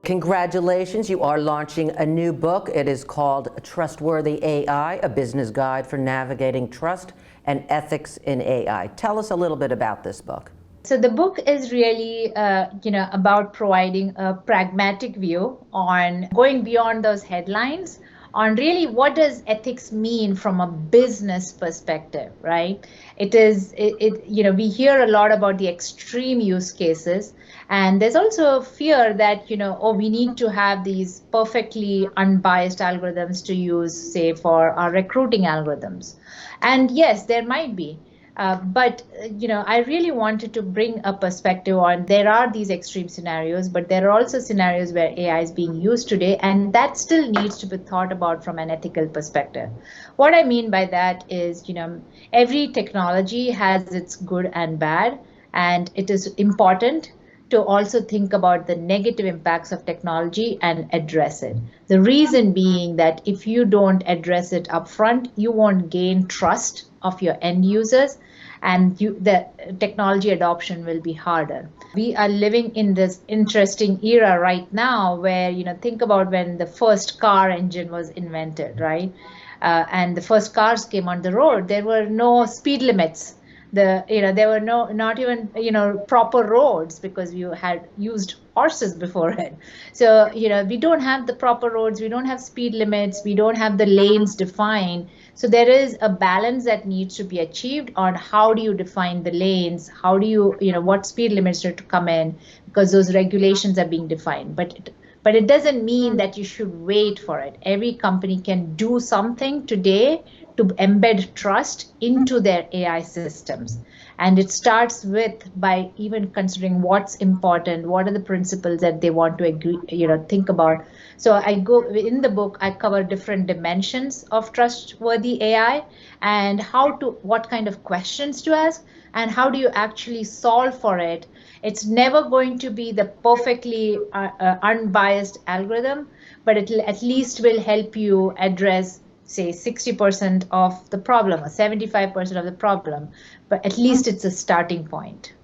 Congratulations, you are launching a new book. It is called Trustworthy AI, a business guide for navigating trust and ethics in AI. Tell us a little bit about this book. So the book is really, about providing a pragmatic view on going beyond those headlines on really what does ethics mean from a business perspective, right? We hear a lot about the extreme use cases, and there's also a fear that, we need to have these perfectly unbiased algorithms to use, say, for our recruiting algorithms. And yes, there might be. But I really wanted to bring a perspective on there are these extreme scenarios, but there are also scenarios where AI is being used today, and that still needs to be thought about from an ethical perspective. What I mean by that is, every technology has its good and bad, and it is important to also think about the negative impacts of technology and address it. The reason being that if you don't address it upfront, you won't gain trust of your end users, and the technology adoption will be harder. We are living in this interesting era right now where, think about when the first car engine was invented, right? And the first cars came on the road, there were no speed limits. There were not even proper roads because you had used horses before it. So we don't have the proper roads, we don't have speed limits, we don't have the lanes defined. So there is a balance that needs to be achieved on how do you define the lanes, how do you what speed limits are to come in, because those regulations are being defined. But it doesn't mean that you should wait for it. Every company can do something today to embed trust into their AI systems. And it starts with by even considering what's important, what are the principles that they want to think about. So I go in the book, I cover different dimensions of trustworthy AI and what kind of questions to ask and how do you actually solve for it. It's never going to be the perfectly unbiased algorithm, but it at least will help you address, say, 60% of the problem or 75% of the problem, but at least it's a starting point.